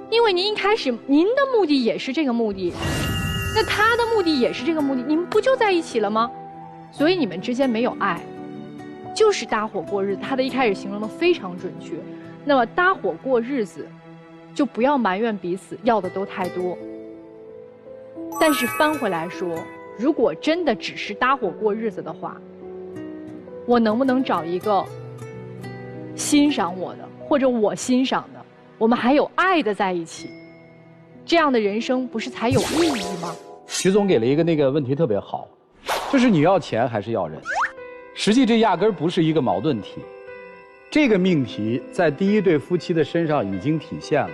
因为您一开始您的目的也是这个目的，那他的目的也是这个目的，你们不就在一起了吗？所以你们之间没有爱，就是搭伙过日子。他的一开始形容的非常准确。那么搭伙过日子，就不要埋怨彼此要的都太多。但是翻回来说，如果真的只是搭伙过日子的话，我能不能找一个欣赏我的，或者我欣赏的，我们还有爱的在一起，这样的人生不是才有意义吗？徐总给了一个那个问题特别好，就是你要钱还是要人？实际这压根儿不是一个矛盾题，这个命题在第一对夫妻的身上已经体现了。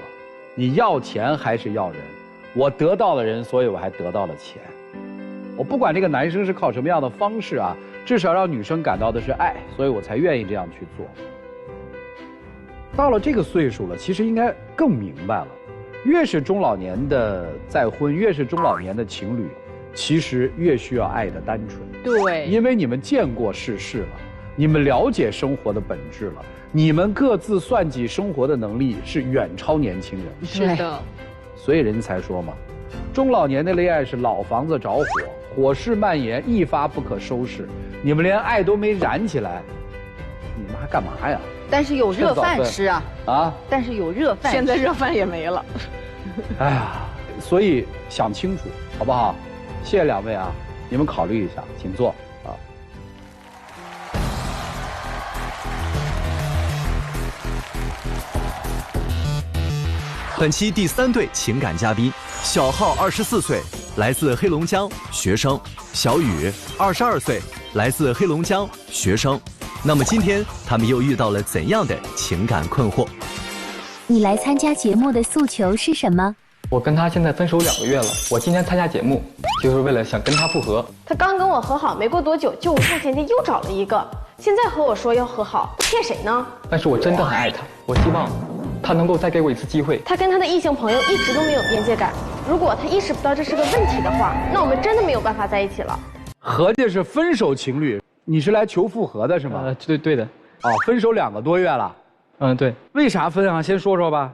你要钱还是要人？我得到了人，所以我还得到了钱。我不管这个男生是靠什么样的方式啊，至少让女生感到的是爱，所以我才愿意这样去做。到了这个岁数了，其实应该更明白了，越是中老年的再婚，越是中老年的情侣，其实越需要爱的单纯。对，因为你们见过世事了，你们了解生活的本质了，你们各自算计生活的能力是远超年轻人。是的，所以人才说嘛，中老年的恋爱是老房子着火，火势蔓延，一发不可收拾。你们连爱都没燃起来，你们还干嘛呀？但是有热饭吃啊！啊！但是有热饭，现在热饭也没了。哎呀，所以想清楚好不好？谢谢两位啊，你们考虑一下，请坐啊。本期第3对情感嘉宾，小浩24岁，来自黑龙江，学生；小雨22岁，来自黑龙江，学生。那么今天他们又遇到了怎样的情感困惑？你来参加节目的诉求是什么？我跟他现在分手2个月了，我今天参加节目就是为了想跟他复合。他刚跟我和好没过多久，就无缝衔接又找了一个，现在和我说要和好，骗谁呢？但是我真的很爱他，我希望他能够再给我一次机会。他跟他的异性朋友一直都没有边界感，如果他意识不到这是个问题的话，那我们真的没有办法在一起了。合计是分手情侣，你是来求复合的是吗？对的。哦，分手2个多月了。对。为啥分啊？先说说吧。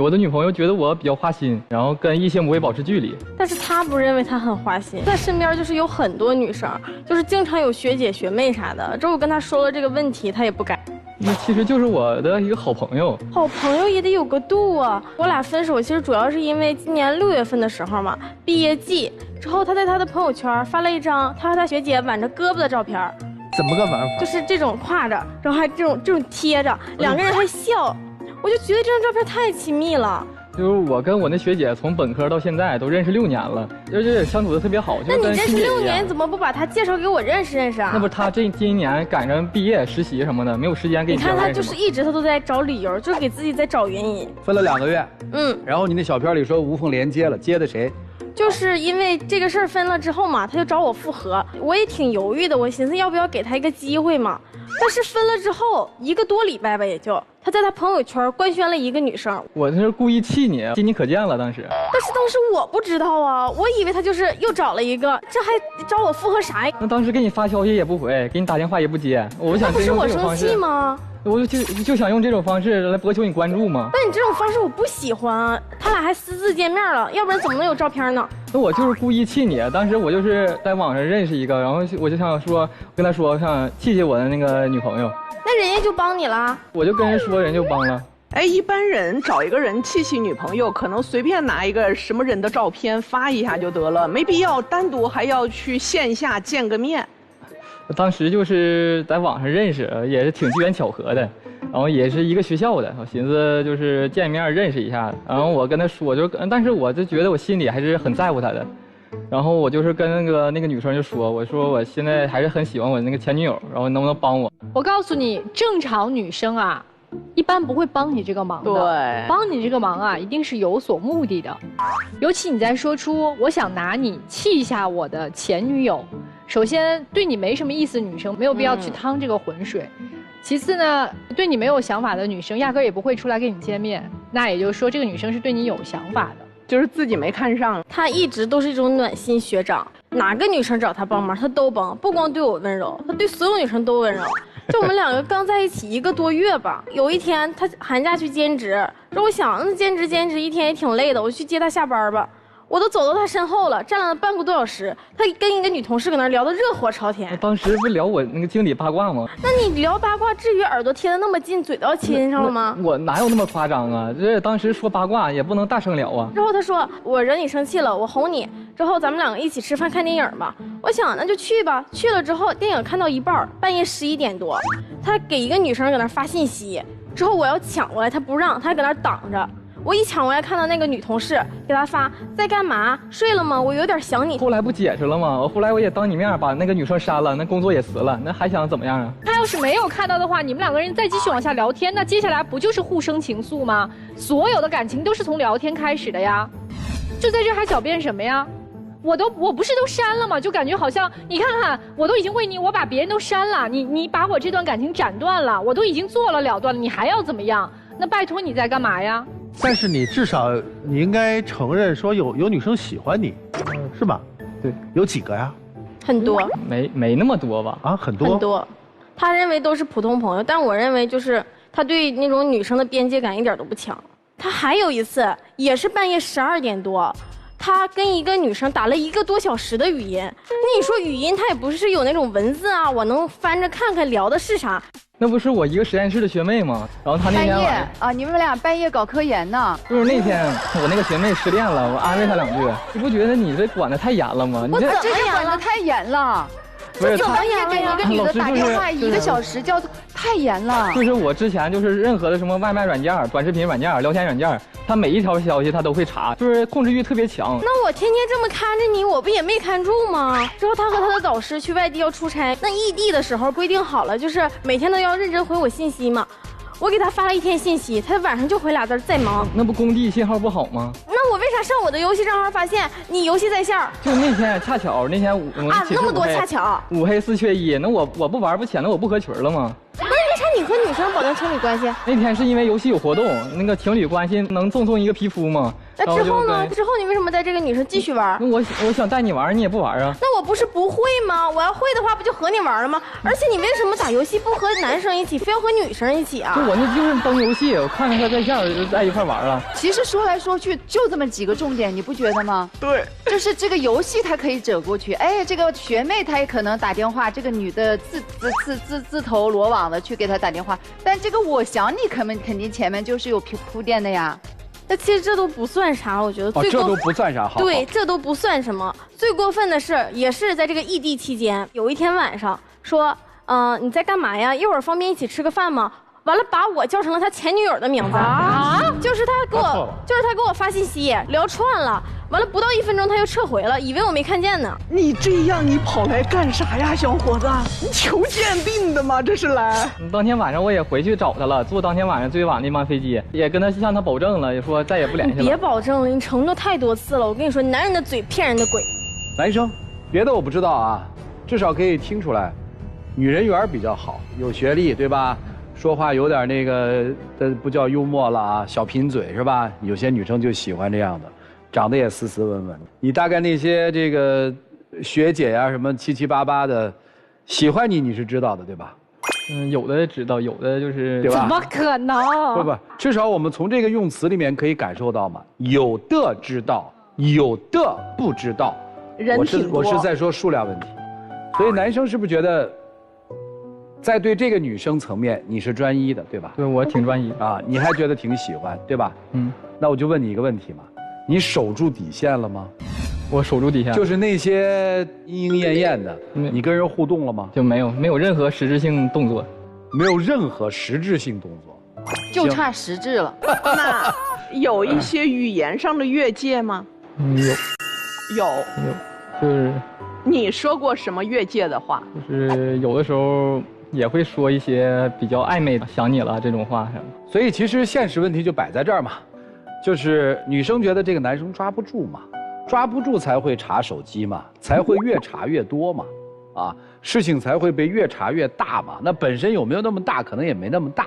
我的女朋友觉得我比较花心，然后跟异性不会保持距离。但是他不认为他很花心，他身边就是有很多女生，就是经常有学姐学妹啥的。这我跟他说了这个问题，他也不改。那其实就是我的一个好朋友。好朋友也得有个度啊！我俩分手其实主要是因为今年6月份的时候嘛，毕业季之后，他在他的朋友圈发了一张他和他学姐挽着胳膊的照片。怎么个玩法？就是这种挎着，然后还这种贴着，两个人还笑。我就觉得这张照片太亲密了。就是我跟我那学姐从本科到现在都认识6年了，而且相处的特别好。那你认识6年，怎么不把他介绍给我认识认识啊？那不是他今年赶上毕业实习什么的，没有时间给你。你看他就是一直他都在找理由，就是给自己在找原因。分了2个月，然后你那小片里说无缝连接了，接的谁？就是因为这个事儿分了之后嘛，他就找我复合，我也挺犹豫的，我寻思要不要给他一个机会嘛。但是分了之后1个多礼拜吧，也就他在他朋友圈官宣了一个女生。我这是故意气你，亲你可见了当时。但是当时我不知道啊，我以为他就是又找了一个，这还找我复合啥呀？那当时给你发消息也不回，给你打电话也不接，我想那不是我生气吗？我就想用这种方式来博求你关注嘛。但你这种方式我不喜欢啊，他俩还私自见面了，要不然怎么能有照片呢？那我就是故意气你，当时我就是在网上认识一个，然后我就想说跟他说想气我的那个女朋友，那人家就帮你了，我就跟人说人就帮了。哎，一般人找一个人气女朋友，可能随便拿一个什么人的照片发一下就得了，没必要单独还要去线下见个面。当时就是在网上认识，也是挺机缘巧合的，然后也是一个学校的，我寻思就是见面认识一下，然后我跟他说但是我就觉得我心里还是很在乎他的，然后我就是跟那个女生就说，我说我现在还是很喜欢我那个前女友，然后能不能帮我？我告诉你，正常女生啊，一般不会帮你这个忙的。对，帮你这个忙啊，一定是有所目的的。尤其你在说出我想拿你气一下我的前女友，首先对你没什么意思，女生没有必要去趟这个浑水。其次呢，对你没有想法的女生，压根儿也不会出来跟你见面。那也就是说，这个女生是对你有想法的，就是自己没看上。他一直都是一种暖心学长，哪个女生找他帮忙，他都帮，不光对我温柔，他对所有女生都温柔。就我们两个刚在一起1个多月吧，有一天他寒假去兼职，这我想那兼职一天也挺累的，我去接他下班吧。我都走到他身后了，站了半个多小时，他跟一个女同事搁那聊得热火朝天。当时不聊我那个经理八卦吗？那你聊八卦，至于耳朵贴得那么近，嘴都要亲上了吗？我哪有那么夸张啊？这当时说八卦也不能大声聊啊。之后他说我惹你生气了，我哄你，之后咱们两个一起吃饭看电影吧。我想那就去吧。去了之后，电影看到一半，半夜11点多，他给一个女生搁那发信息，之后我要抢过来，他不让，他还搁那挡着。我一抢过来，看到那个女同事给他发在干嘛？睡了吗？我有点想你。后来不解释了吗？后来我也当你面把那个女生删了，那工作也辞了，那还想怎么样啊？他要是没有看到的话，你们两个人再继续往下聊天，那接下来不就是互生情愫吗？所有的感情都是从聊天开始的呀，就在这还狡辩什么呀？我不是都删了吗？就感觉好像你看看，我都已经为你，我把别人都删了，你把我这段感情斩断了，我都已经做了了断了，你还要怎么样？那拜托你在干嘛呀？但是你至少你应该承认说有女生喜欢你，是吧？对，有几个呀？很多，没那么多吧？啊，很多。很多，他认为都是普通朋友，但我认为就是他对那种女生的边界感一点都不强。他还有一次也是半夜12点多。他跟一个女生打了1个多小时的语音，你说语音他也不是有那种文字啊，我能翻着看看聊的是啥。那不是我一个实验室的学妹吗？然后她那天半夜啊，你们俩半夜搞科研呢？就是那天我那个学妹失恋了，我安慰她2句。你不觉得你这管得太严了吗？我这管得太严了。不是半夜给一个女的打电话1个小时，叫太严了。就是我之前就是任何的什么外卖软件、短视频软件、聊天软件，他每一条消息他都会查，就是控制欲特别强。那我天天这么看着你，我不也没看住吗？之后他和他的导师去外地要出差，那异地的时候规定好了，就是每天都要认真回我信息嘛。我给他发了1天信息，他晚上就回2字在忙。那不工地信号不好吗？那我为啥上我的游戏账号发现你游戏在线？就那天恰巧那天那么多恰巧，5黑4缺1，那我不玩不潜，那我不合群了吗？那为啥你和女生保证情侣关系？那天是因为游戏有活动，那个情侣关系能赠送一个皮肤吗？那之后呢？之后你为什么带这个女生继续玩？那我想带你玩，你也不玩啊？那我不是不会吗？我要会的话，不就和你玩了吗？而且你为什么打游戏不和男生一起，非要和女生一起啊？就我那就是登游戏，我看着他在线就在一块玩了。其实说来说去就这么几个重点，你不觉得吗？对，就是这个游戏它可以折过去，哎，这个学妹她也可能打电话，这个女的自投罗网的去给她打电话，但这个我想你肯定前面就是有铺垫的呀。那其实这都不算啥，我觉得这都不算啥，好。对，这都不算什么。最过分的是，也是在这个异地期间，有一天晚上说，你在干嘛呀？一会儿方便一起吃个饭吗？完了，把我叫成了他前女友的名字啊！就是他给我发信息聊串了，完了不到1分钟他又撤回了，以为我没看见呢。你这样你跑来干啥呀，小伙子？你求鉴定的吗？这是来？当天晚上我也回去找他了，坐当天晚上最晚那班飞机，也跟他向他保证了，也说再也不联系了。别保证了，你承诺太多次了。我跟你说，男人的嘴骗人的鬼。男生，别的我不知道啊，至少可以听出来，女人缘比较好，有学历，对吧？说话有点那个不叫幽默了啊，小贫嘴是吧？有些女生就喜欢这样的，长得也斯斯文文。你大概那些这个学姐呀、什么七七八八的，喜欢你是知道的对吧？有的知道，有的就是对吧？怎么可能？不，至少我们从这个用词里面可以感受到嘛，有的知道，有的不知道。人挺多。我是在说数量问题，所以男生是不是觉得？在对这个女生层面，你是专一的，对吧？对，我挺专一啊，你还觉得挺喜欢，对吧？那我就问你一个问题嘛，你守住底线了吗？我守住底线，就是那些莺莺燕燕的，你跟人互动了吗？就没有任何实质性动作，没有任何实质性动作，就差实质了。那有一些语言上的越界吗？有，就是你说过什么越界的话？就是有的时候也会说一些比较暧昧的想你了这种话什么。所以其实现实问题就摆在这儿嘛，就是女生觉得这个男生抓不住嘛，抓不住才会查手机嘛，才会越查越多嘛，啊，事情才会被越查越大嘛。那本身有没有那么大，可能也没那么大，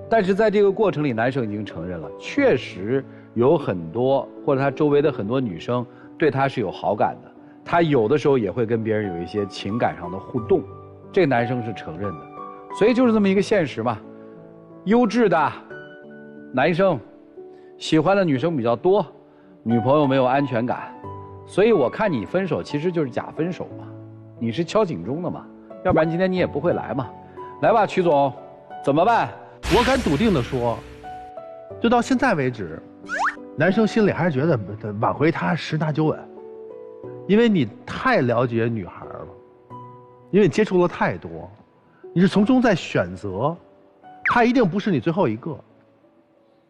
但是在这个过程里，男生已经承认了，确实有很多或者他周围的很多女生对他是有好感的，他有的时候也会跟别人有一些情感上的互动，这个男生是承认的，所以就是这么一个现实嘛。优质的男生喜欢的女生比较多，女朋友没有安全感，所以我看你分手其实就是假分手嘛，你是敲警钟的嘛，要不然今天你也不会来嘛。来吧，曲总，怎么办？我敢笃定的说，就到现在为止，男生心里还是觉得挽回她十拿九稳，因为你太了解女孩了，因为你接触了太多，你是从中在选择，她一定不是你最后一个。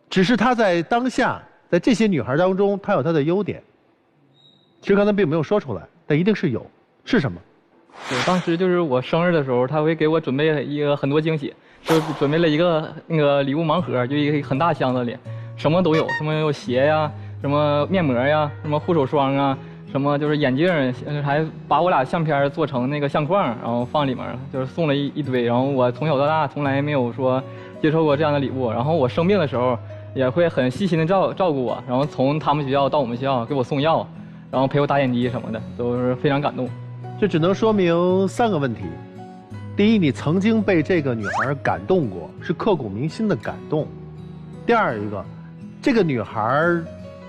只是他在当下，在这些女孩当中，他有他的优点。其实刚才并没有说出来，但一定是有。是什么？对，当时就是我生日的时候，他会给我准备一个很多惊喜，就准备了一个那个礼物盲盒，就一个很大箱子里，什么都有，什么有鞋呀，什么面膜呀，什么护手霜啊，什么就是眼镜，还把我俩相片做成那个相框，然后放里面，就是送了一堆。然后我从小到大从来没有说接受过这样的礼物。然后我生病的时候，也会很细心的照顾我，然后从他们学校到我们学校给我送药，然后陪我打点滴什么的，都是非常感动。这只能说明3个问题：第一，你曾经被这个女孩感动过，是刻骨铭心的感动；第二一个，这个女孩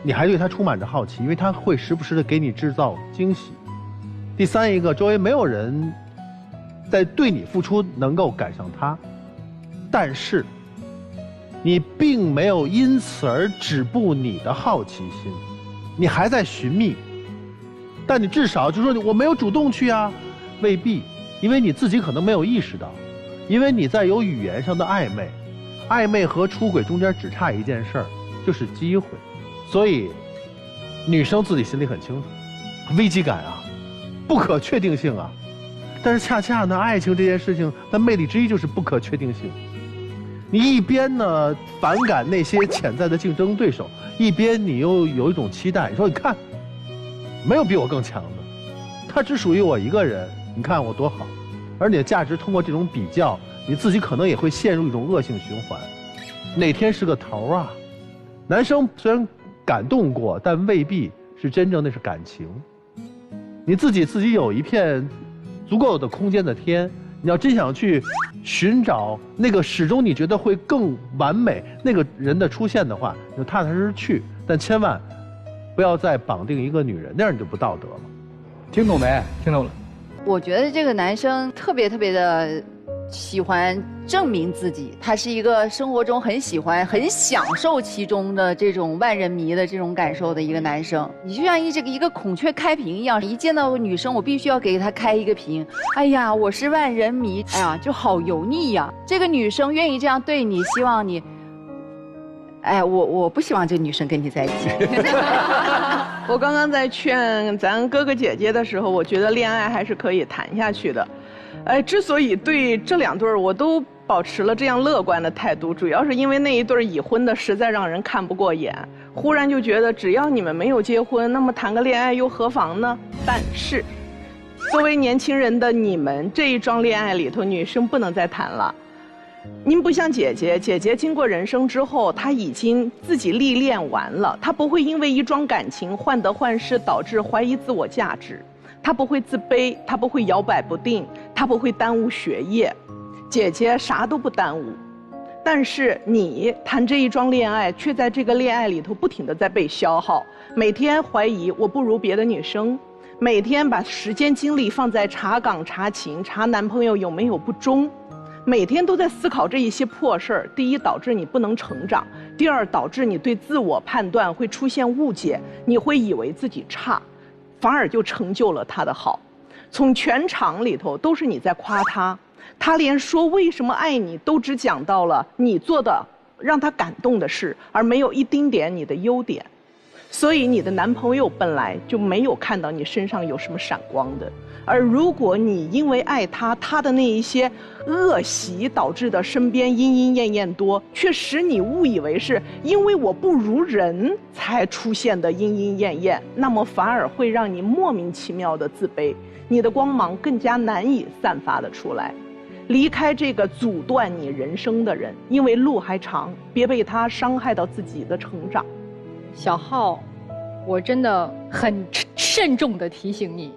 你还对她充满着好奇，因为她会时不时的给你制造惊喜；第三一个，周围没有人在对你付出能够赶上她，但是你并没有因此而止步你的好奇心，你还在寻觅，但你至少就说我没有主动去啊，未必，因为你自己可能没有意识到，因为你在有语言上的暧昧，暧昧和出轨中间只差一件事儿，就是机会，所以女生自己心里很清楚，危机感啊，不可确定性啊，但是恰恰呢，爱情这件事情，它魅力之一就是不可确定性。你一边呢反感那些潜在的竞争对手，一边你又有一种期待，你说你看，没有比我更强的，他只属于我一个人，你看我多好。而你的价值通过这种比较，你自己可能也会陷入一种恶性循环，哪天是个头啊。男生虽然感动过，但未必是真正那是感情。你自己有一片足够的空间的天，你要真想去寻找那个始终你觉得会更完美那个人的出现的话，你就踏踏实实去，但千万不要再绑定一个女人，那样你就不道德了。听懂没？听懂了。我觉得这个男生特别的喜欢证明自己，他是一个生活中很喜欢、很享受其中的这种万人迷的这种感受的一个男生。你就像一个孔雀开屏一样，一见到女生，我必须要给她开一个屏。哎呀，我是万人迷，哎呀，就好油腻呀。这个女生愿意这样对你，希望你，哎，我不希望这个女生跟你在一起。我刚刚在劝咱哥哥姐姐的时候，我觉得恋爱还是可以谈下去的。之所以对这2对我都保持了这样乐观的态度，主要是因为那一对已婚的实在让人看不过眼。忽然就觉得，只要你们没有结婚，那么谈个恋爱又何妨呢？但是，作为年轻人的你们，这一桩恋爱里头，女生不能再谈了。您不像姐姐，姐姐经过人生之后，她已经自己历练完了，她不会因为一桩感情患得患失，导致怀疑自我价值。他不会自卑，他不会摇摆不定，他不会耽误学业。姐姐啥都不耽误，但是你谈这一桩恋爱，却在这个恋爱里头不停地在被消耗，每天怀疑我不如别的女生，每天把时间精力放在查岗、查情、查男朋友有没有不忠，每天都在思考这一些破事儿。第一，导致你不能成长；第二，导致你对自我判断会出现误解，你会以为自己差。反而就成就了他的好，从全场里头都是你在夸他，他连说为什么爱你都只讲到了你做的让他感动的事，而没有一丁点你的优点。所以你的男朋友本来就没有看到你身上有什么闪光的。而如果你因为爱他，他的那一些恶习导致的身边莺莺燕燕多，却使你误以为是因为我不如人才出现的莺莺燕燕，那么反而会让你莫名其妙的自卑。你的光芒更加难以散发的出来。离开这个阻断你人生的人，因为路还长，别被他伤害到自己的成长。小浩，我真的很慎重地提醒你，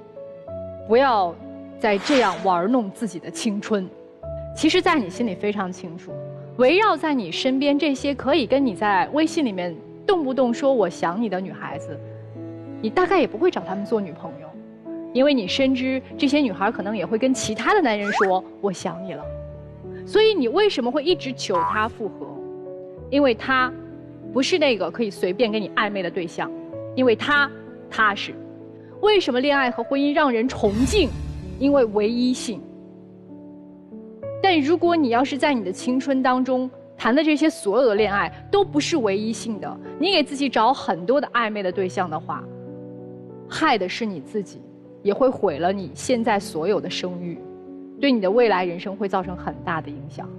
不要再这样玩弄自己的青春。其实，在你心里非常清楚，围绕在你身边这些可以跟你在微信里面动不动说我想你的女孩子，你大概也不会找她们做女朋友。因为你深知这些女孩可能也会跟其他的男人说我想你了，所以你为什么会一直求他复合？因为他不是那个可以随便跟你暧昧的对象，因为他踏实。为什么恋爱和婚姻让人崇敬？因为唯一性。但如果你要是在你的青春当中谈的这些所有的恋爱都不是唯一性的，你给自己找很多的暧昧的对象的话，害的是你自己，也会毁了你现在所有的声誉，对你的未来人生会造成很大的影响。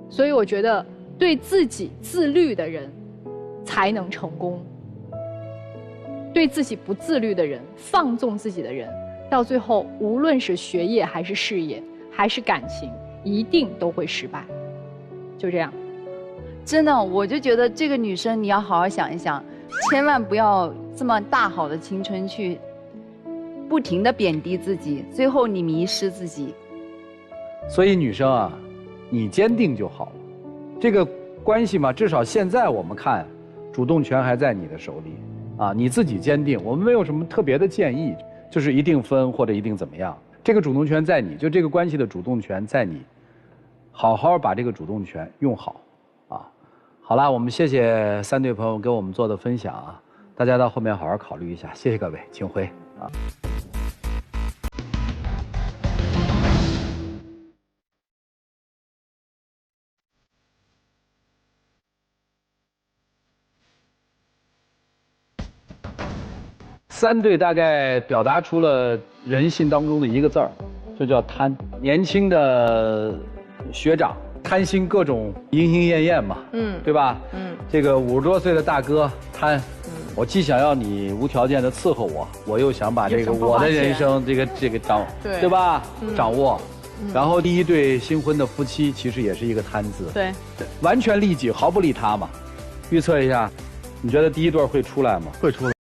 所以我觉得对自己自律的人才能成功，对自己不自律的人，放纵自己的人，到最后无论是学业还是事业还是感情，一定都会失败。就这样。真的，我就觉得这个女生你要好好想一想，千万不要这么大好的青春去不停地贬低自己，最后你迷失自己。所以女生啊，你坚定就好了。这个关系嘛，至少现在我们看，主动权还在你的手里啊，你自己坚定。我们没有什么特别的建议，就是一定分或者一定怎么样。这个主动权在你，就这个关系的主动权在你，好好把这个主动权用好啊。好啦，我们谢谢3对朋友给我们做的分享啊，大家到后面好好考虑一下。谢谢各位，请回啊。3对大概表达出了人性当中的一个字儿，就叫贪。年轻的学长贪心各种莺莺燕燕嘛，对吧？这个50多岁的大哥贪，我既想要你无条件的伺候我，我又想把这个我的人生这个对吧？掌握。然后第一对新婚的夫妻其实也是一个贪字，对，完全利己，毫不利他嘛。预测一下，你觉得第一对会出来吗？会出来。